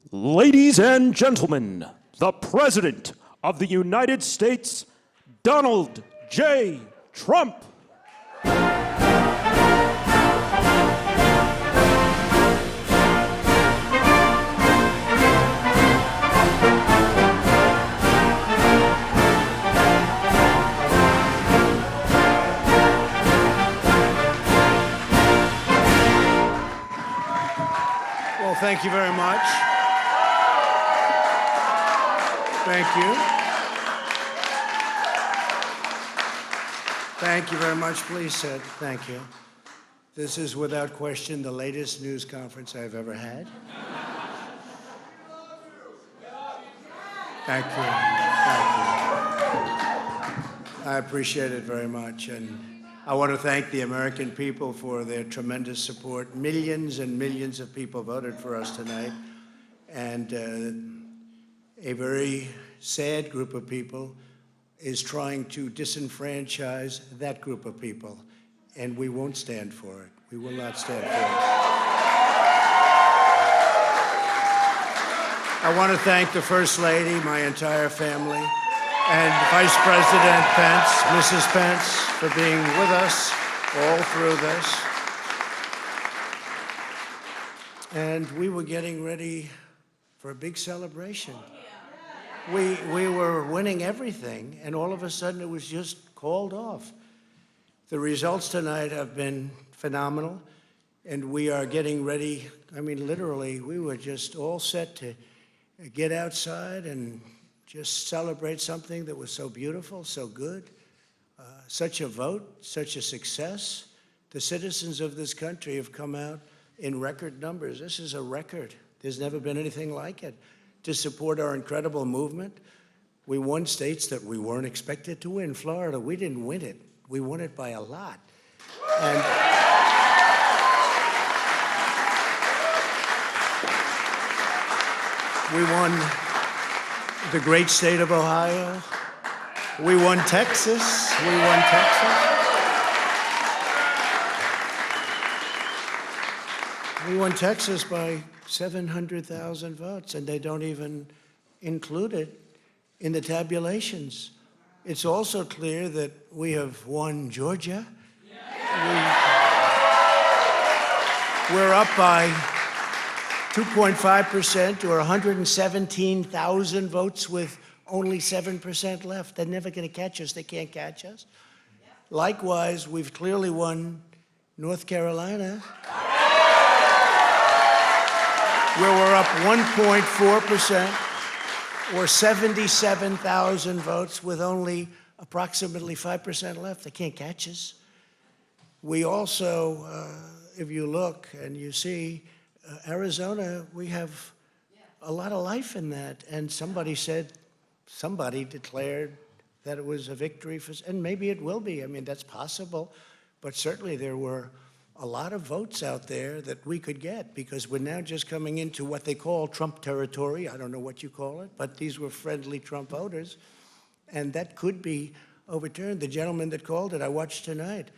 Ladies and gentlemen, the President of the United States, Donald J. Trump. Well, thank you very much. Thank you. Thank you very much. Please sit. Thank you. This is without question the latest news conference I've ever had. Thank you. Thank you. I appreciate it very much. And I want to thank the American people for their tremendous support. Millions and millions of people voted for us tonight. And a very sad group of people is trying to disenfranchise that group of people. And we won't stand for it. We will not stand for it. I want to thank the First Lady, my entire family, and Vice President Pence, Mrs. Pence, for being with us all through this. And we were getting ready for a big celebration. We were winning everything, and all of a sudden it was just called off. The results tonight have been phenomenal, and we are getting ready. I mean, literally, we were just all set to get outside and just celebrate something that was so beautiful, so good, such a vote, such a success. The citizens of this country have come out in record numbers. This is a record. There's never been anything like it. To support our incredible movement. We won states that we weren't expected to win. Florida, we didn't win it. We won it by a lot. And we won the great state of Ohio. We won Texas. We won Texas. We won Texas by 700,000 votes, and they don't even include it in the tabulations. It's also clear that we have won Georgia. We're up by 2.5% or 117,000 votes with only 7% left. They're never going to catch us. They can't catch us. Likewise, we've clearly won North Carolina, where we're up 1.4% or 77,000 votes with only approximately 5% left. They can't catch us. We also, if you look and you see, Arizona, we have a lot of life in that. And somebody declared that it was a victory for, and maybe it will be. I mean, that's possible. But certainly there were a lot of votes out there that we could get because we're now just coming into what they call Trump territory. I don't know what you call it, but these were friendly Trump voters. And that could be overturned. The gentleman that called it, I watched tonight,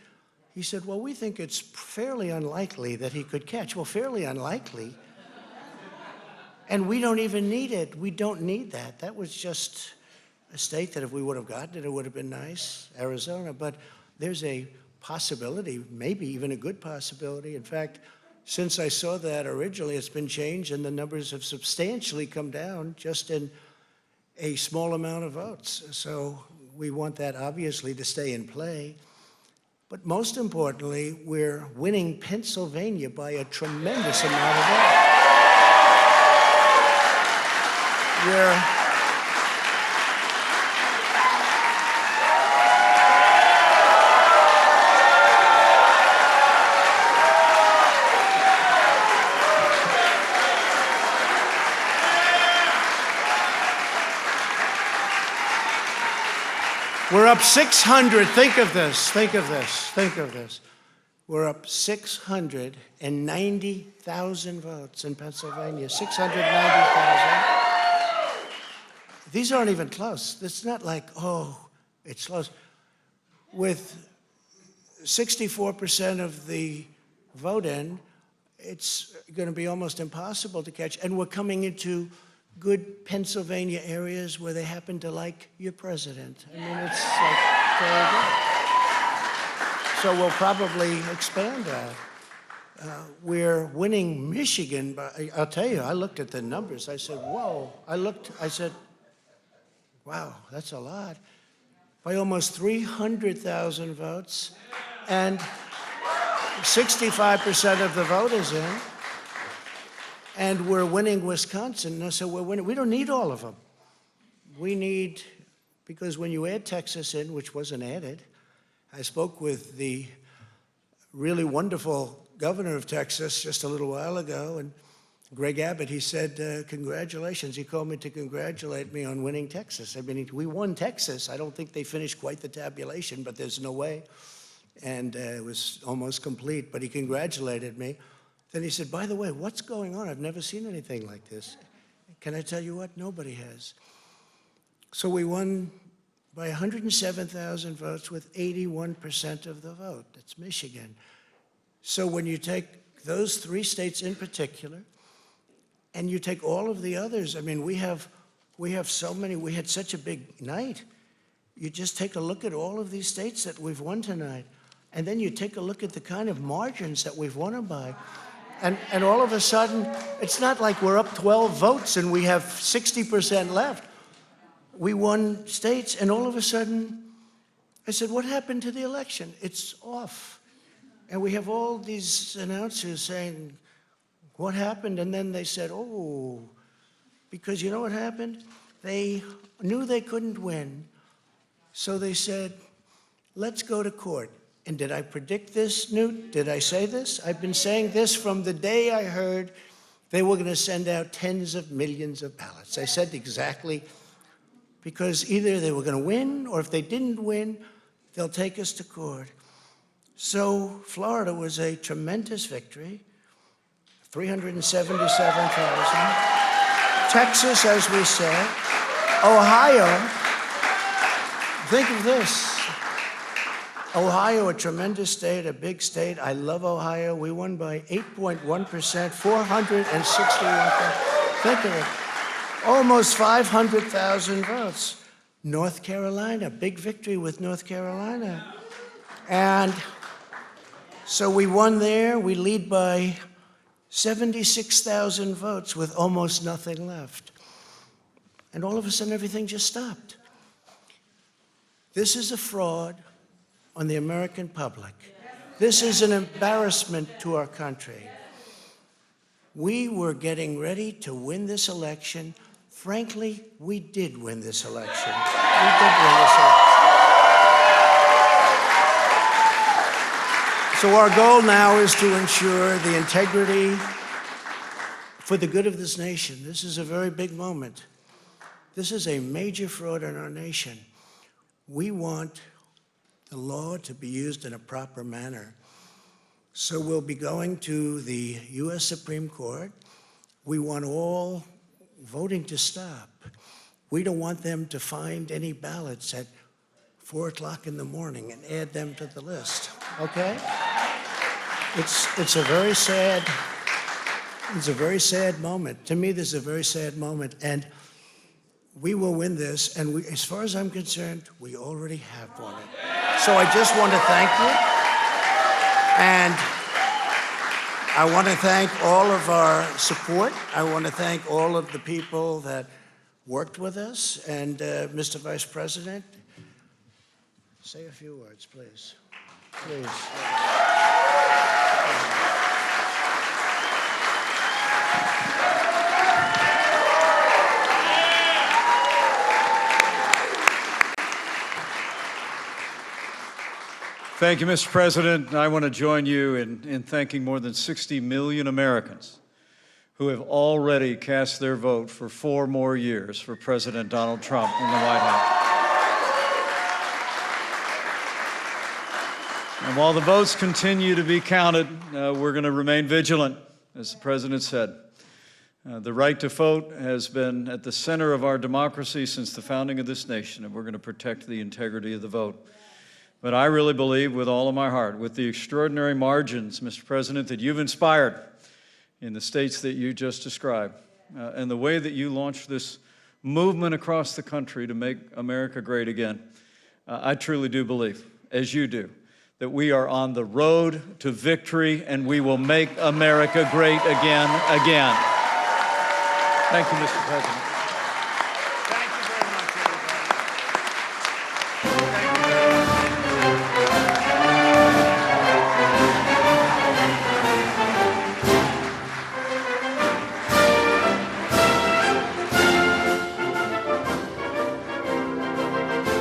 he said, well, we think it's fairly unlikely that he could catch. Well, fairly unlikely. And we don't even need it. We don't need that. That was just a state that if we would have gotten it, it would have been nice, Arizona. But there's a possibility, maybe even a good possibility. In fact, since I saw that originally, it's been changed and the numbers have substantially come down just in a small amount of votes. So we want that obviously to stay in play. But most importantly, we're winning Pennsylvania by a tremendous amount of votes. We're up 600. Think of this. Think of this. Think of this. We're up 690,000 votes in Pennsylvania. 690,000. These aren't even close. It's not like, oh, it's close. With 64% of the vote in, it's going to be almost impossible to catch. And we're coming into good Pennsylvania areas where they happen to like your president. I mean, it's like very good. So we'll probably expand that. We're winning Michigan, but I'll tell you, I looked at the numbers. I said, whoa. I said, wow, that's a lot. By almost 300,000 votes, and 65% of the vote is in. And we're winning Wisconsin, so we're winning. We don't need all of them. We need, because when you add Texas in, which wasn't added, I spoke with the really wonderful governor of Texas just a little while ago, and Greg Abbott, he said, congratulations. He called me to congratulate me on winning Texas. I mean, we won Texas. I don't think they finished quite the tabulation, but there's no way. And it was almost complete, but he congratulated me. Then he said, by the way, what's going on? I've never seen anything like this. Can I tell you what? Nobody has. So we won by 107,000 votes with 81% of the vote. That's Michigan. So when you take those three states in particular, and you take all of the others, I mean, we have so many, we had such a big night. You just take a look at all of these states that we've won tonight, and then you take a look at the kind of margins that we've won them by. And all of a sudden, it's not like we're up 12 votes and we have 60% left. We won states, and all of a sudden, I said, what happened to the election? It's off. And we have all these announcers saying, what happened? And then they said, oh, because you know what happened? They knew they couldn't win. So they said, let's go to court. And did I predict this, Newt? Did I say this? I've been saying this from the day I heard they were going to send out tens of millions of ballots. I said exactly, because either they were going to win, or if they didn't win, they'll take us to court. So Florida was a tremendous victory, 377,000. Texas, as we said. Ohio, think of this. Ohio, a tremendous state, a big state. I love Ohio. We won by 8.1%, 461,000. Think of it. Almost 500,000 votes. North Carolina, big victory with North Carolina. And so we won there. We lead by 76,000 votes with almost nothing left. And all of a sudden, everything just stopped. This is a fraud on the American public. This is an embarrassment to our country. We were getting ready to win this election. Frankly, we did win this election. We did win this election. So our goal now is to ensure the integrity for the good of this nation. This is a very big moment. This is a major fraud in our nation. We want the law to be used in a proper manner. So we'll be going to the U.S. Supreme Court. We want all voting to stop. We don't want them to find any ballots at 4 o'clock in the morning and add them to the list, okay? It's a very sad moment. To me, this is a very sad moment, and we will win this, and we, as far as I'm concerned, we already have won it. So I just want to thank you, and I want to thank all of our support. I want to thank all of the people that worked with us, and Mr. Vice President, say a few words, please. Please. Thank you, Mr. President. I want to join you in thanking more than 60 million Americans who have already cast their vote for 4 more years for President Donald Trump in the White House. And while the votes continue to be counted, we're going to remain vigilant, as the President said. The right to vote has been at the center of our democracy since the founding of this nation, and we're going to protect the integrity of the vote. But I really believe with all of my heart, with the extraordinary margins, Mr. President, that you've inspired in the states that you just described, and the way that you launched this movement across the country to make America great again, I truly do believe, as you do, that we are on the road to victory and we will make America great again. Thank you, Mr. President.